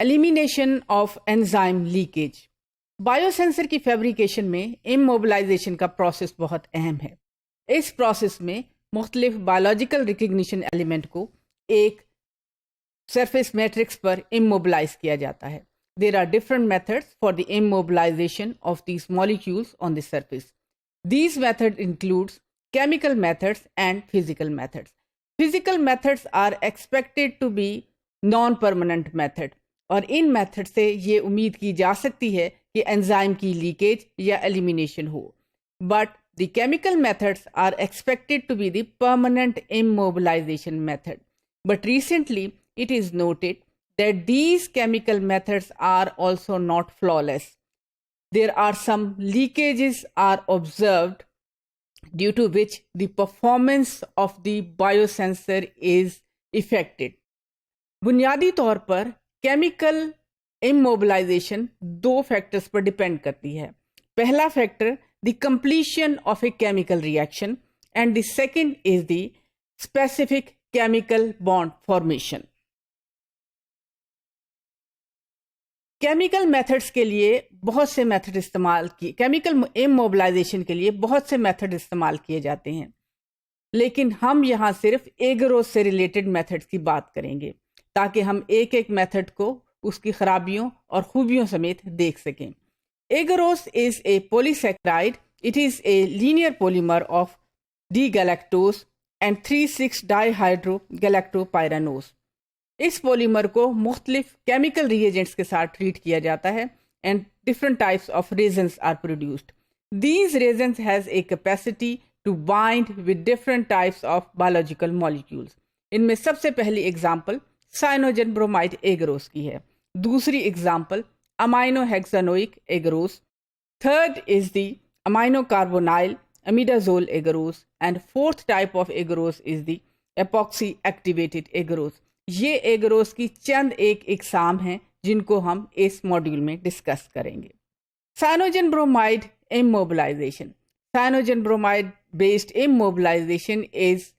Elimination of enzyme leakage. Biosensor की fabrication में immobilisation का प्रोसेस बहुत अहम है। इस प्रोसेस में मुख्तलिफ बायोलॉजिकल रिकग्निशन एलिमेंट को एक सरफेस मैट्रिक्स पर इमोबिलाइज किया जाता है। There are different methods for the immobilization of these molecules on the surface. These methods include chemical methods and physical methods. Physical methods are expected to be non-permanent method और इन method से ये उम्मीद की जा सकती है कि एंजाइम की लीकेज या एलिमिनेशन हो। But the chemical methods are expected to be the permanent immobilization method. But recently it is noted that these chemical methods are also not flawless. There are some leakages are observed due to which the performance of the biosensor is affected. बुनियादी तौर पर chemical immobilisation दो factors पर depend करती है। पहला factor the completion of a chemical reaction and the second is the specific chemical bond formation. Chemical methods के लिए बहुत से मेथड इस्तेमाल किए, केमिकल इमोबिलाइजेशन के लिए बहुत से मेथड इस्तेमाल किए जाते हैं, लेकिन हम यहाँ सिर्फ एगरोस से रिलेटेड मेथड्स की बात करेंगे ताकि हम एक एक मेथड को उसकी खराबियों और खूबियों समेत देख सकें। Agarose is a polysaccharide. It is a linear polymer of D galactose and 3,6-डाइहाइड्रोगैलेक्टोपाइरानोज। इस पॉलीमर को मुख्तलिफ केमिकल रिएजेंट्स के साथ ट्रीट किया जाता है and different types of resins are produced. These resins has a capacity to bind with different types of biological molecules. इनमें सबसे पहली एग्जाम्पल साइनोजन ब्रोमाइड एगरोस की है। दूसरी example amino hexanoic agarose. Third is the amino carbonyl imidazole agarose and fourth type of agarose is the epoxy activated agarose. ये agarose की चंद एक इकसाम हैं जिनको हम इस मॉड्यूल में डिस्कस करेंगे। Cyanogen bromide immobilization. Cyanogen bromide based immobilization is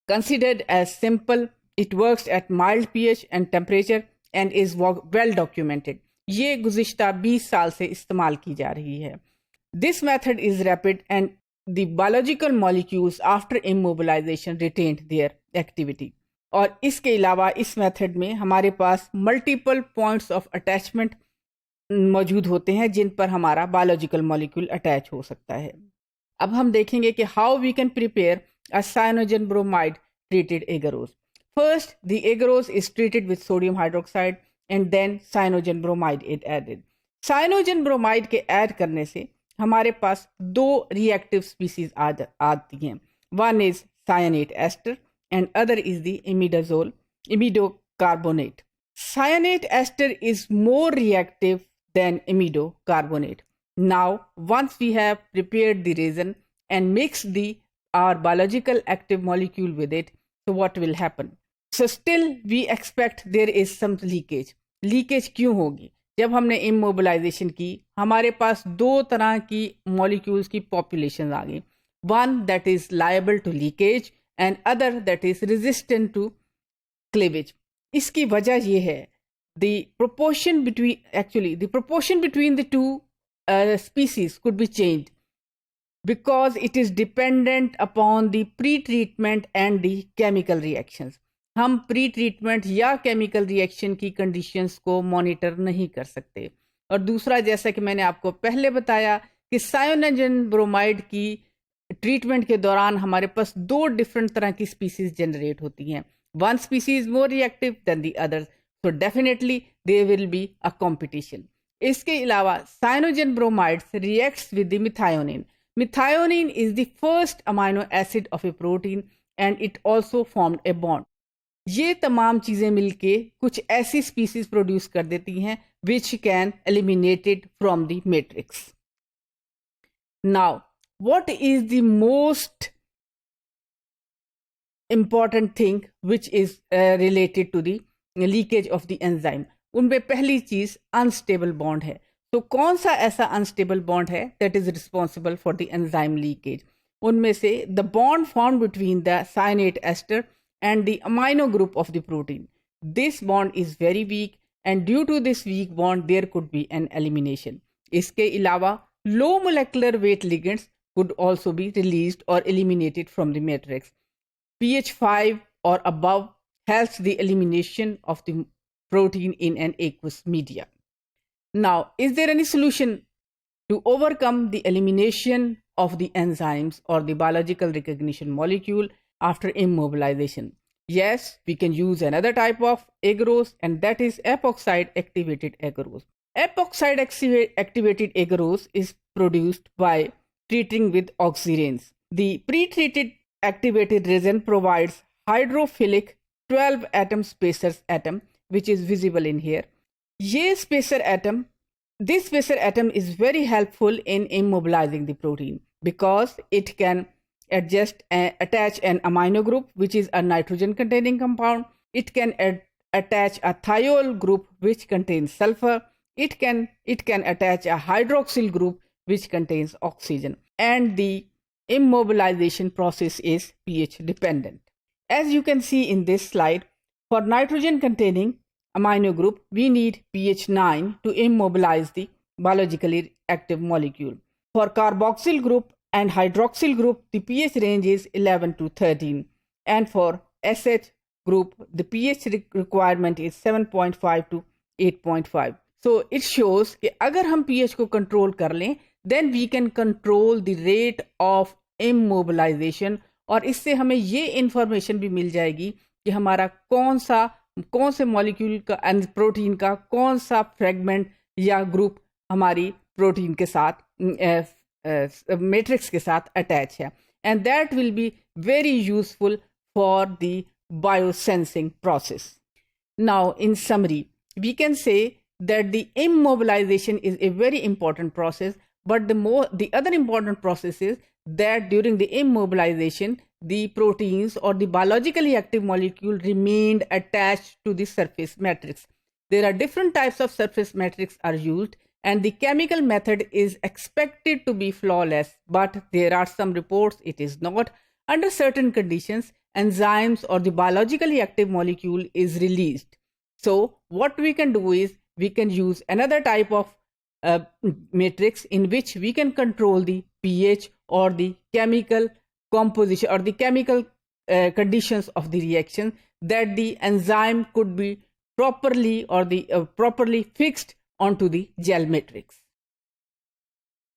considered as simple. It works at mild pH and temperature and is well documented. ये गुज़िश्ता 20 साल से इस्तेमाल की जा रही है। This method is rapid and the biological molecules after immobilization retained their activity. और इसके अलावा इस मेथड में हमारे पास मल्टीपल पॉइंट्स ऑफ अटैचमेंट मौजूद होते हैं जिन पर हमारा बायोलॉजिकल मॉलिक्यूल अटैच हो सकता है। अब हम देखेंगे कि how we can prepare a cyanogen bromide treated agarose. First, the agarose is treated with sodium hydroxide and then cyanogen bromide is added. Cyanogen bromide के ऐड करने से हमारे पास दो reactive species आती हैं. One is cyanate ester and other is the imidocarbonate. Cyanate ester is more reactive than imidocarbonate. Now, once we have prepared the resin and mixed our biological active molecule with it, so what will happen? So still we expect there is some leakage. Leakage क्यों होगी? जब हमने immobilization की हमारे पास दो तरह की molecules की population आ गई. One that is liable to leakage and other that is resistant to cleavage. इसकी वजह ये है the proportion between the two species could be changed because it is dependent upon the pre-treatment and the chemical reactions. हम pre-treatment या chemical reaction की conditions को monitor नहीं कर सकते। और दूसरा, जैसा कि मैंने आपको पहले बताया कि साइनोजन ब्रोमाइड की ट्रीटमेंट के दौरान हमारे पास दो डिफरेंट तरह की स्पीसीज जनरेट होती हैं। One species more reactive than the other, so definitely there will be a competition. इसके अलावा cyanogen bromides reacts with the methionine. Methionine is the first amino acid of a protein and it also formed a bond. ये तमाम चीज़ें मिलके कुछ ऐसी species produce कर देती हैं which can eliminated from the matrix. Now, what is the most important thing which is related to the leakage of the enzyme? उनमें पहली चीज़ unstable bond है। तो कौन सा ऐसा अनस्टेबल बॉन्ड है that is responsible for the enzyme leakage? उनमें से the bond form between the cyanate ester and the amino group of the protein. This bond is very weak and due to this weak bond there could be an elimination. इसके अलावा low molecular weight ligands could also be released or eliminated from the matrix. pH 5 or above helps the elimination of the protein in an aqueous media. Now, is there any solution to overcome the elimination of the enzymes or the biological recognition molecule after immobilization? Yes, we can use another type of agarose, and that is epoxide activated agarose. Epoxide activated agarose is produced by treating with oxyranes. The pre-treated activated resin provides hydrophilic 12 atom spacers atom, which is visible in here. This spacer atom is very helpful in immobilizing the protein because it can attach an amino group, which is a nitrogen containing compound. It can attach a thiol group, which contains sulfur. It can attach a hydroxyl group, which contains oxygen. And the immobilization process is pH dependent. As you can see in this slide, for nitrogen containing amino group, we need pH 9 to immobilize the biologically active molecule. For carboxyl group and hydroxyl group, the pH range is 11 to 13. And for SH group, the pH requirement is 7.5 to 8.5. So it shows कि अगर हम pH को control कर लें, then we can control the rate of immobilization, और इससे हमें ये information भी मिल जाएगी कि हमारा कौन से मॉलिक्यूल का प्रोटीन का कौन सा फ्रेगमेंट या ग्रुप हमारी प्रोटीन के साथ मैट्रिक्स के साथ अटैच है, and that will be very useful for the biosensing process. Now, in summary, we can say that the immobilization is a very important process, but the other important process is that during the immobilization, the proteins or the biologically active molecule remained attached to the surface matrix. There are different types of surface matrix are used, and the chemical method is expected to be flawless, but there are some reports it is not. Under certain conditions, enzymes or the biologically active molecule is released. So what we can do is we can use another type of matrix in which we can control the pH or the chemical composition or the chemical conditions of the reaction, that the enzyme could be properly or the properly fixed onto the gel matrix.